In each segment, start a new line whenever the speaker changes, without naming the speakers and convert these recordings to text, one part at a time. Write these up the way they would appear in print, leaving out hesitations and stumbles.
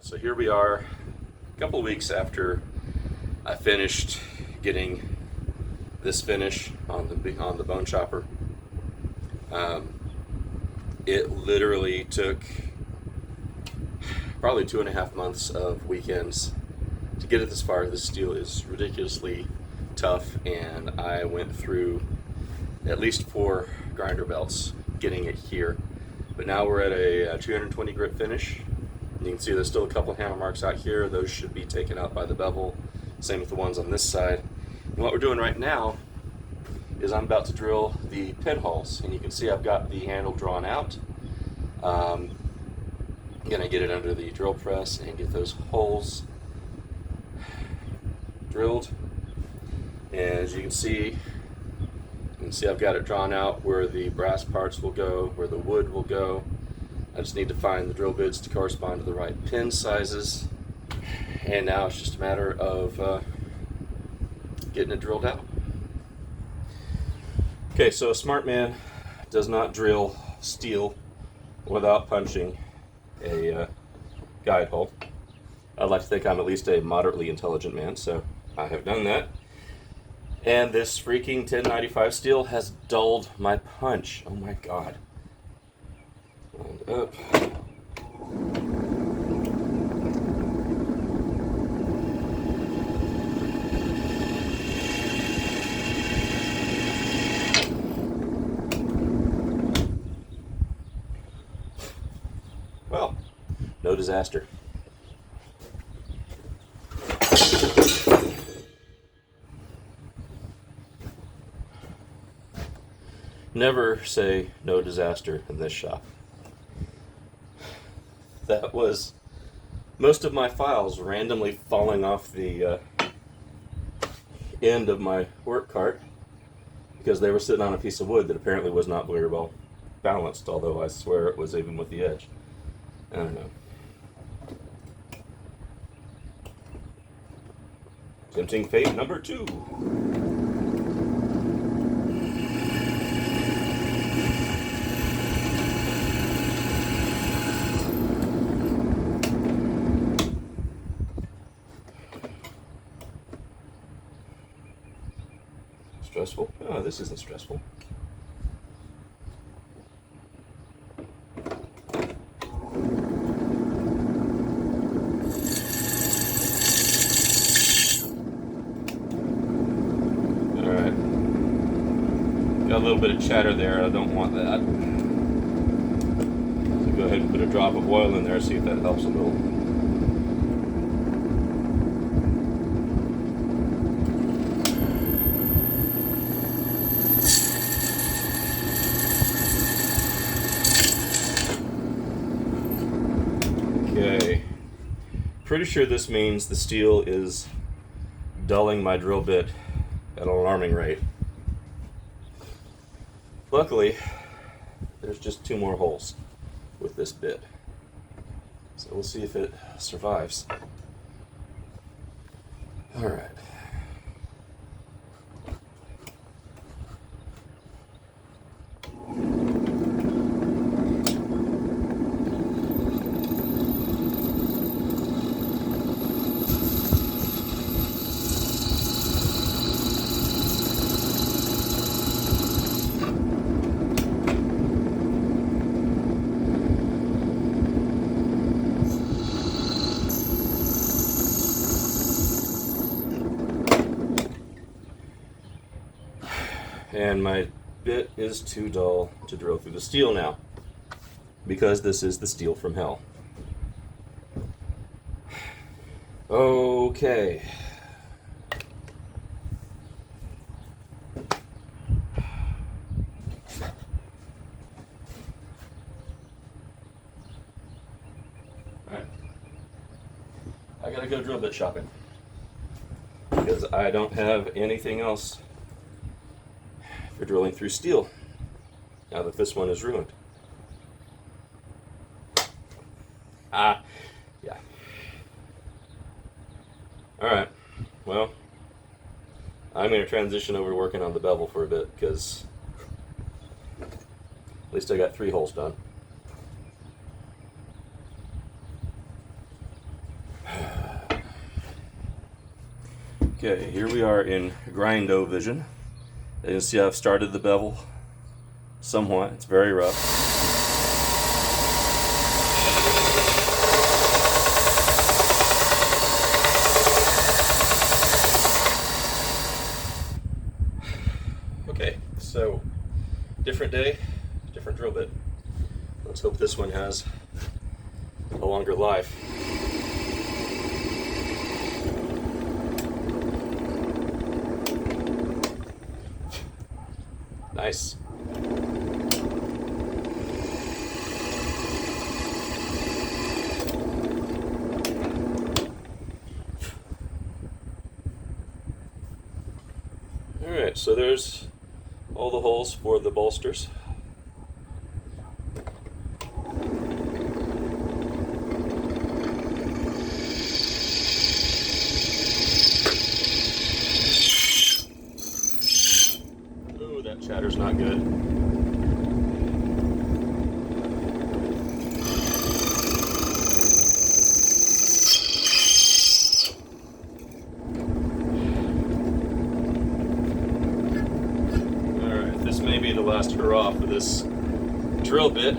So here we are, a couple of weeks after I finished getting this finish on the Bonechopper. It literally took probably 2.5 months of weekends to get it this far. This steel is ridiculously tough, and I went through at least 4 grinder belts getting it here. But now we're at a 220 grit finish. You can see there's still a couple hammer marks out here. Those should be taken out by the bevel. Same with the ones on this side. And what we're doing right now is I'm about to drill the pinholes. And you can see I've got the handle drawn out. I'm gonna get it under the drill press and get those holes drilled. And as you can see I've got it drawn out where the brass parts will go, where the wood will go. I just need to find the drill bits to correspond to the right pin sizes. And now it's just a matter of getting it drilled out. Okay, so a smart man does not drill steel without punching a guide hole. I'd like to think I'm at least a moderately intelligent man, so I have done that. And this freaking 1095 steel has dulled my punch. Oh my god. And up. Well, no disaster. Never say no disaster in this shop. That was most of my files randomly falling off the end of my work cart because they were sitting on a piece of wood that apparently was not very well balanced, although I swear it was even with the edge. I don't know. Tempting fate number 2. Stressful? Oh, this isn't stressful. Alright. Got a little bit of chatter there. I don't want that. So go ahead and put a drop of oil in there, see if that helps a little. Okay, pretty sure this means the steel is dulling my drill bit at an alarming rate. Luckily, there's just 2 more holes with this bit. So we'll see if it survives. All right. And my bit is too dull to drill through the steel now, because this is the steel from hell. Okay. Alright. I gotta go drill bit shopping, because I don't have anything else for drilling through steel now that this one is ruined. Yeah. Alright, well, I'm going to transition over to working on the bevel for a bit, because at least I got 3 holes done. Okay, here we are in grindo vision. As you can see, I've started the bevel somewhat. It's very rough. Okay, so different day, different drill bit. Let's hope this one has a longer life. Nice. Alright, so there's all the holes for the bolsters. Ooh, that chatter's not good. This may be the last hurrah for this drill bit,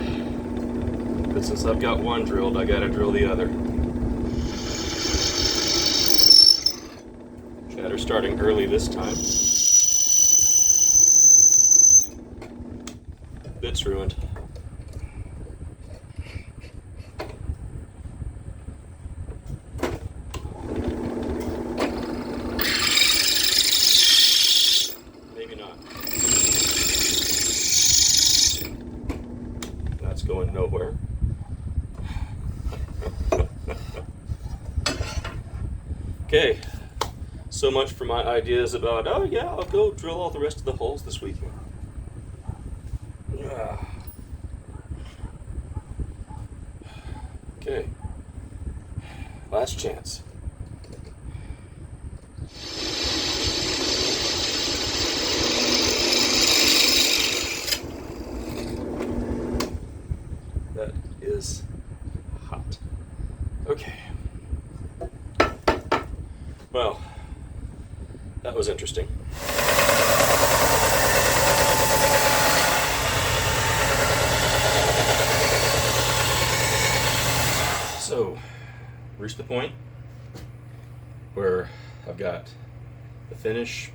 but since I've got one drilled, I gotta drill the other. Chatter starting early this time. Bit's ruined. Maybe not. That's going nowhere. Okay, so much for my ideas about, oh yeah, I'll go drill all the rest of the holes this weekend. Okay, last chance. That is hot. Okay. Well, that was interesting. So, reached the point where I've got the finish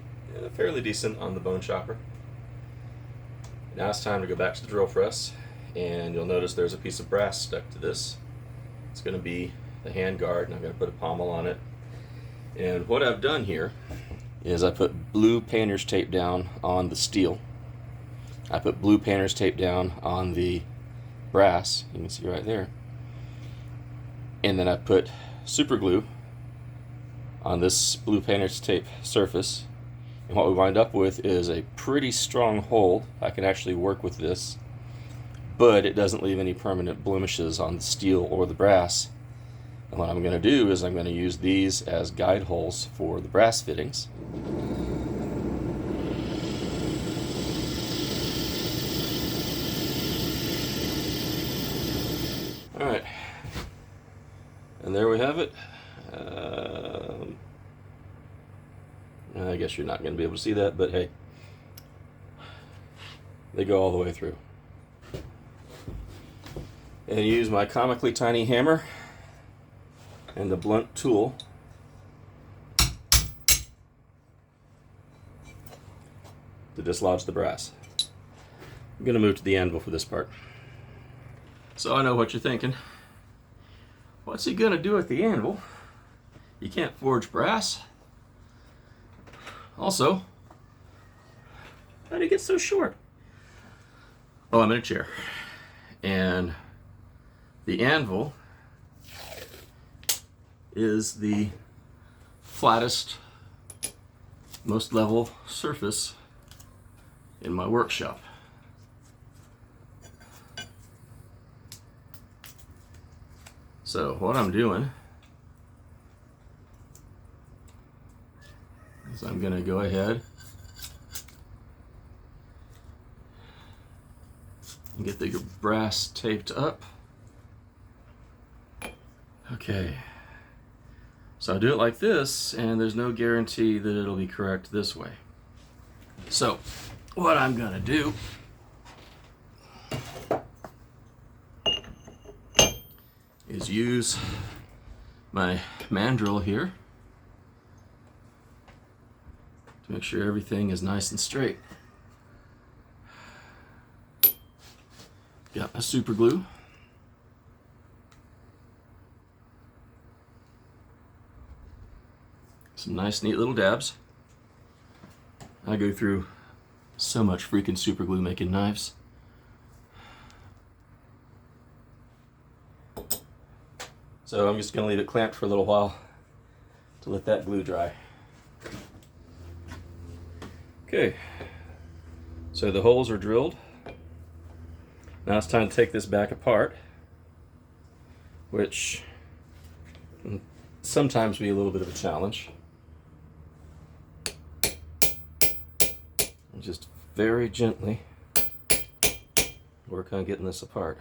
fairly decent on the Bonechopper. Now it's time to go back to the drill press, and you'll notice there's a piece of brass stuck to this. It's going to be the hand guard, and I'm going to put a pommel on it. And what I've done here is I put blue painter's tape down on the steel. I put blue painter's tape down on the brass, you can see right there. And then I put super glue on this blue painter's tape surface. And what we wind up with is a pretty strong hold. I can actually work with this, but it doesn't leave any permanent blemishes on the steel or the brass. And what I'm going to do is I'm going to use these as guide holes for the brass fittings. Alright, and there we have it. I guess you're not going to be able to see that, but hey, they go all the way through. And use my comically tiny hammer and the blunt tool to dislodge the brass. I'm going to move to the anvil for this part. So I know what you're thinking. What's he going to do with the anvil? You can't forge brass. Also, how did it get so short? Oh, I'm in a chair. And the anvil is the flattest, most level surface in my workshop. So what I'm doing is I'm going to go ahead and get the brass taped up. Okay. So I do it like this, and there's no guarantee that it'll be correct this way. So what I'm gonna do is use my mandrel here to make sure everything is nice and straight. Got my super glue. Some nice neat little dabs. I go through so much freaking super glue making knives. So I'm just going to leave it clamped for a little while to let that glue dry. Okay, so the holes are drilled. Now it's time to take this back apart, which can sometimes be a little bit of a challenge. And just very gently work on getting this apart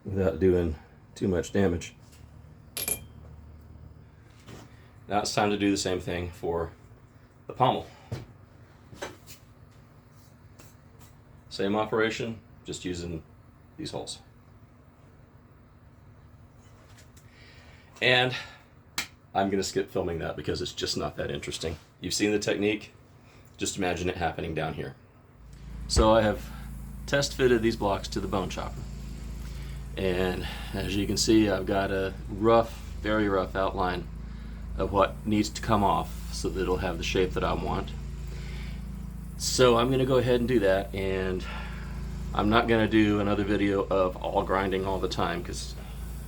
without doing too much damage. Now it's time to do the same thing for the pommel. Same operation, just using these holes. And I'm going to skip filming that because it's just not that interesting. You've seen the technique, just imagine it happening down here. So I have test fitted these blocks to the Bonechopper. And as you can see, I've got a rough, very rough outline of what needs to come off so that it'll have the shape that I want. So I'm going to go ahead and do that, and I'm not going to do another video of all grinding all the time because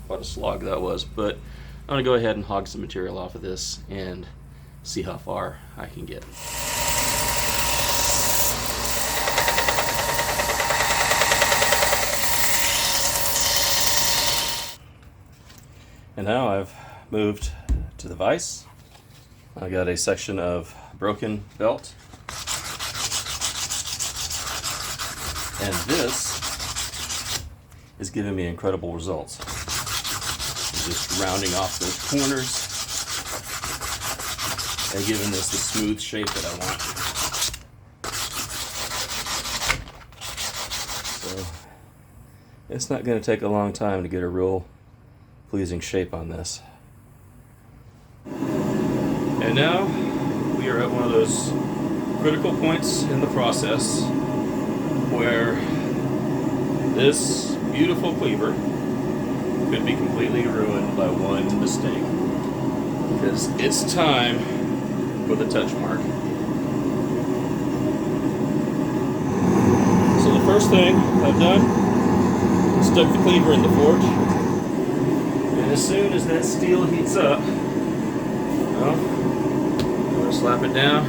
what a slog that was, but I'm going to go ahead and hog some material off of this and see how far I can get. And now I've moved to the vise. I got a section of broken belt. And this is giving me incredible results. I'm just rounding off those corners and giving this the smooth shape that I want. So it's not going to take a long time to get a real pleasing shape on this. And now we are at one of those critical points in the process where this beautiful cleaver could be completely ruined by one mistake, because it's time for the touch mark. So the first thing I've done is stuck the cleaver in the forge, and as soon as that steel heats up, well, I'm going to slap it down,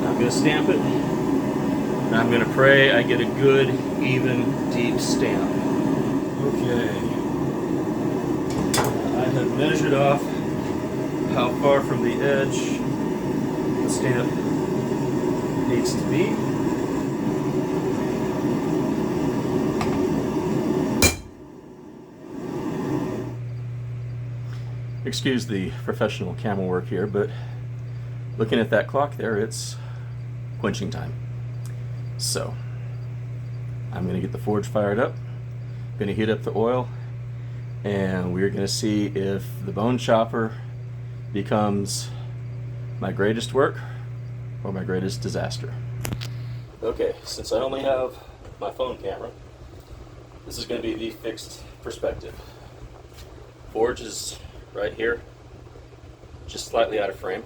I'm going to stamp it, and I'm going to pray I get a good, even, deep stamp. Okay. I have measured off how far from the edge the stamp needs to be. Excuse the professional camera work here, but looking at that clock there, it's quenching time. So I'm going to get the forge fired up, going to heat up the oil, and we're going to see if the Bonechopper becomes my greatest work or my greatest disaster. Okay, since I only have my phone camera, this is going to be the fixed perspective. Forge is right here, just slightly out of frame,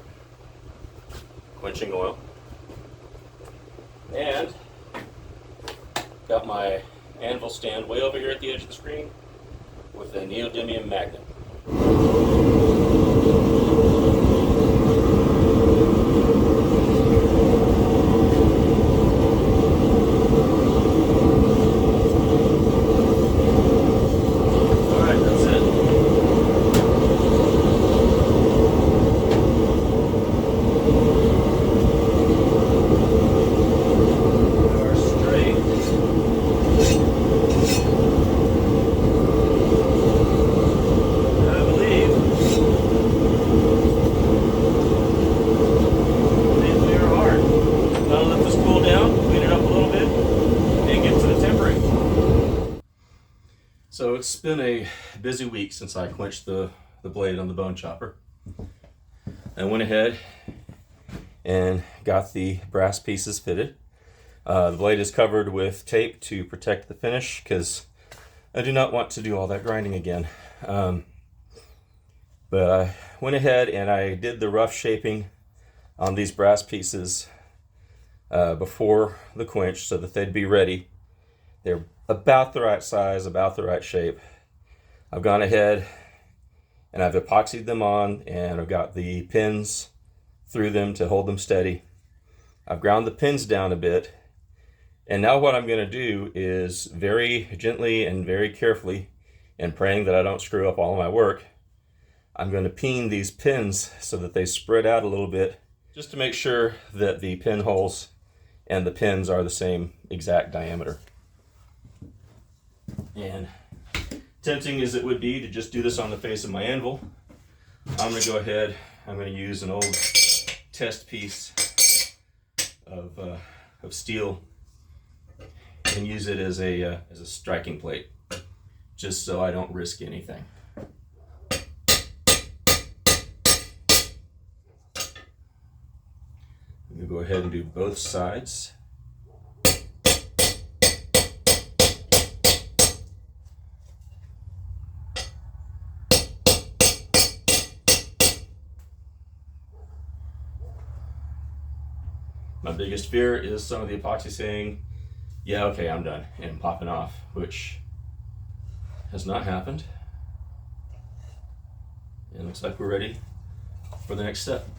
quenching oil. And got my anvil stand way over here at the edge of the screen with a neodymium magnet. So it's been a busy week since I quenched the blade on the bone chopper. I went ahead and got the brass pieces fitted. The blade is covered with tape to protect the finish because I do not want to do all that grinding again. But I went ahead and I did the rough shaping on these brass pieces before the quench so that they'd be ready. They're about the right size, about the right shape. I've gone ahead and I've epoxied them on, and I've got the pins through them to hold them steady. I've ground the pins down a bit, and now what I'm going to do is very gently and very carefully, and praying that I don't screw up all of my work, I'm going to peen these pins so that they spread out a little bit, just to make sure that the pin holes and the pins are the same exact diameter. And tempting as it would be to just do this on the face of my anvil, I'm going to go ahead, I'm going to use an old test piece of steel and use it as a striking plate, just so I don't risk anything. I'm going to go ahead and do both sides. My biggest fear is some of the epoxy saying, yeah, okay, I'm done, and popping off, which has not happened. It looks like we're ready for the next step.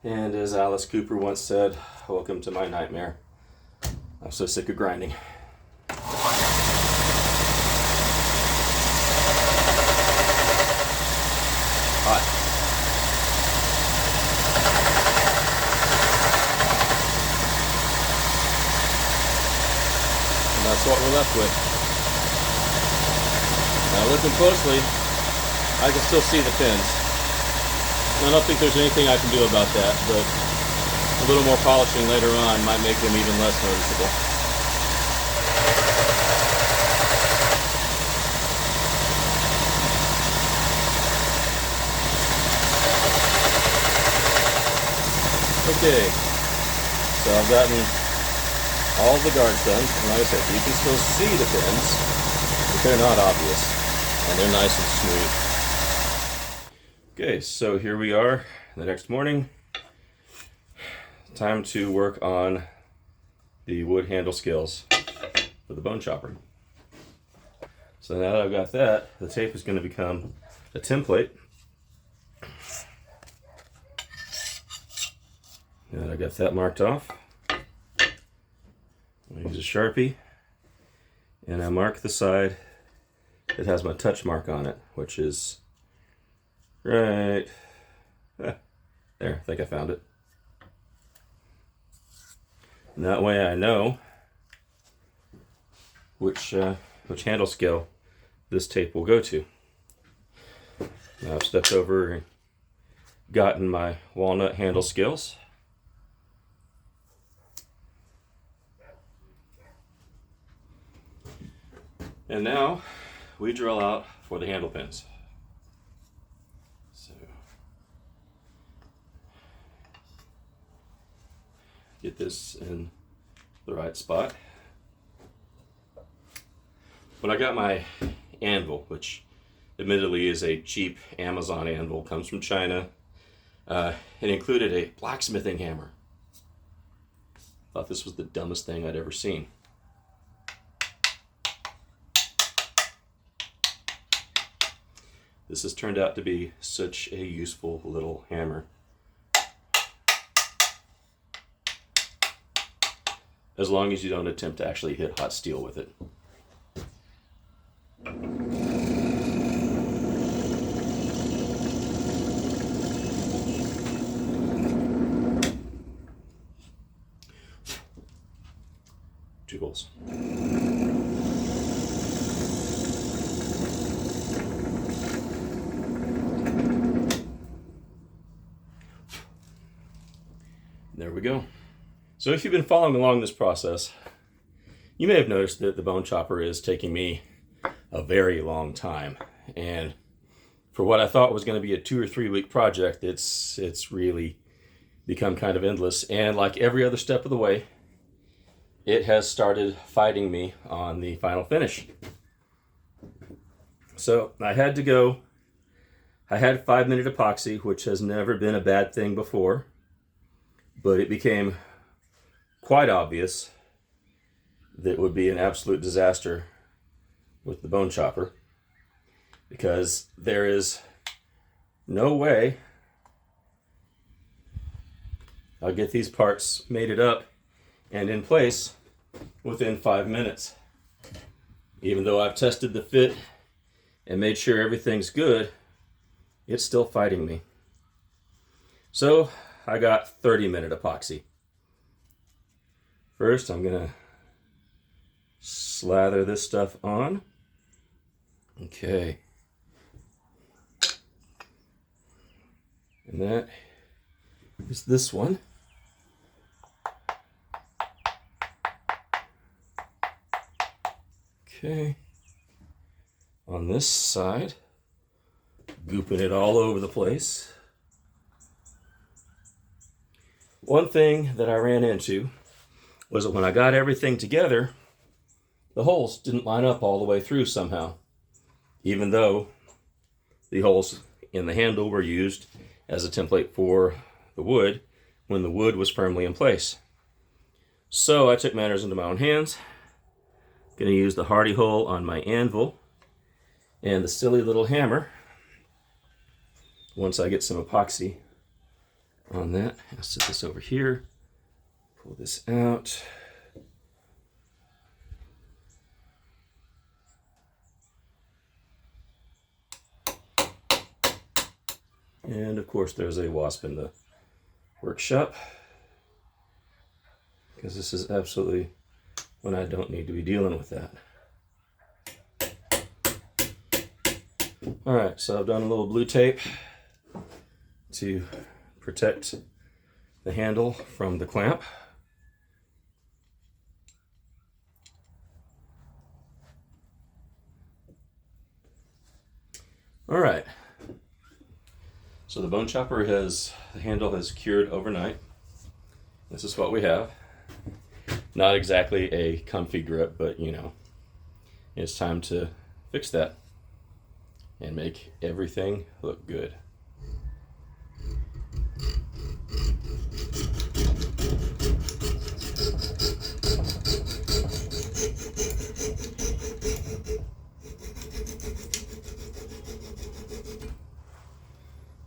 And as Alice Cooper once said, welcome to my nightmare. I'm so sick of grinding. Hot. That's what we're left with. Now looking closely, I can still see the pins. I don't think there's anything I can do about that, but a little more polishing later on might make them even less noticeable. Okay, so I've gotten all the guards done, and like I said, you can still see the pins, but they're not obvious, and they're nice and smooth. Okay, so here we are the next morning. Time to work on the wood handle scales for the bone chopper. So now that I've got that, the tape is going to become a template. Now that I got that marked off, I use a Sharpie, and I mark the side that has my touch mark on it, which is right there. I think I found it. And that way I know which handle scale this tape will go to. Now I've stepped over and gotten my walnut handle scales. And now we drill out for the handle pins. So get this in the right spot. When I got my anvil, which admittedly is a cheap Amazon anvil, comes from China, it included a blacksmithing hammer. Thought this was the dumbest thing I'd ever seen. This has turned out to be such a useful little hammer. As long as you don't attempt to actually hit hot steel with it. Two bolts. There we go. So if you've been following along this process, you may have noticed that the bone chopper is taking me a very long time. And for what I thought was going to be a 2 or 3 week project, it's really become kind of endless. And like every other step of the way, it has started fighting me on the final finish. So I had 5-minute epoxy, which has never been a bad thing before, but it became quite obvious that it would be an absolute disaster with the Bonechopper, because there is no way I'll get these parts mated up and in place within 5 minutes. Even though I've tested the fit and made sure everything's good, it's still fighting me. So I got 30-minute epoxy. First, I'm gonna slather this stuff on. Okay. And that is this one. Okay. On this side, gooping it all over the place. One thing that I ran into was that when I got everything together, the holes didn't line up all the way through somehow, even though the holes in the handle were used as a template for the wood when the wood was firmly in place. So I took matters into my own hands. Going to use the hardy hole on my anvil and the silly little hammer. Once I get some epoxy on that, I'll set this over here, pull this out. And of course there's a wasp in the workshop, because this is absolutely when I don't need to be dealing with that. Alright, so I've done a little blue tape to protect the handle from the clamp. Alright, so the Bonechopper the handle has cured overnight. This is what we have. Not exactly a comfy grip, but you know, it's time to fix that and make everything look good.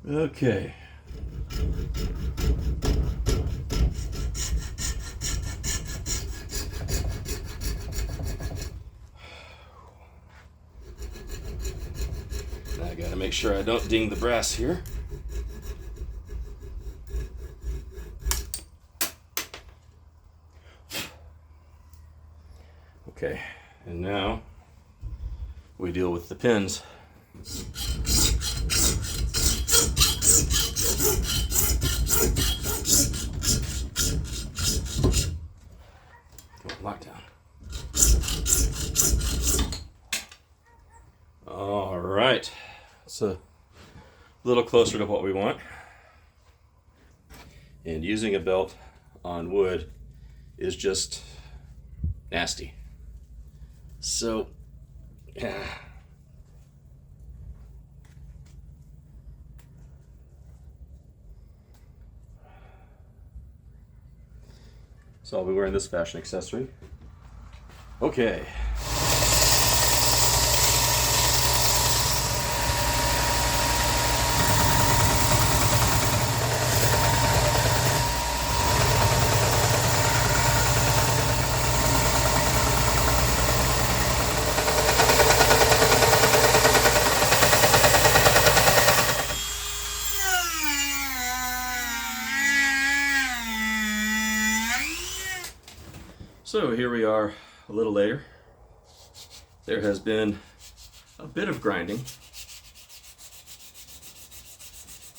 Okay. Now I gotta make sure I don't ding the brass here. Okay, and now we deal with the pins. Lockdown. All right, it's a little closer to what we want. And using a belt on wood is just nasty. So, so I'll be wearing this fashion accessory. Okay. So here we are a little later. There has been a bit of grinding,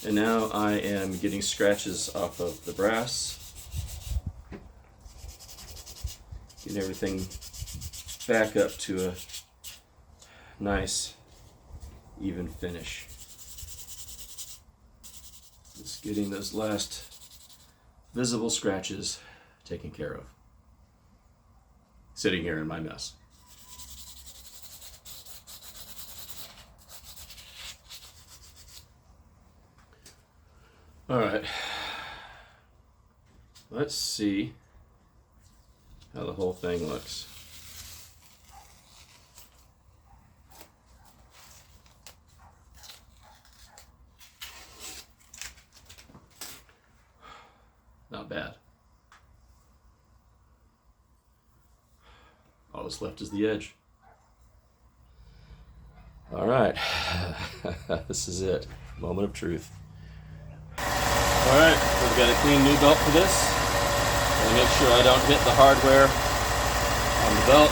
and now I am getting scratches off of the brass, getting everything back up to a nice, even finish. Just getting those last visible scratches taken care of. Sitting here in my mess. All right, let's see how the whole thing looks. Not bad. All that's left is the edge. All right, this is it. Moment of truth. All right, so we've got a clean new belt for this. I'm gonna make sure I don't hit the hardware on the belt.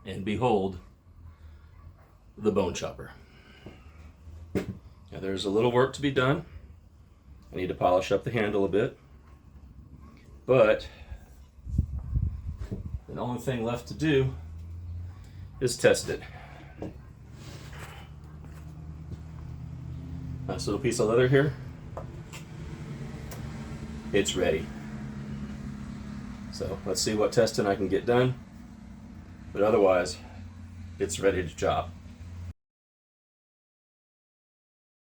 And behold, the Bonechopper. Now there's a little work to be done. I need to polish up the handle a bit. But the only thing left to do is test it. Nice little piece of leather here. It's ready. So let's see what testing I can get done. But otherwise, it's ready to chop.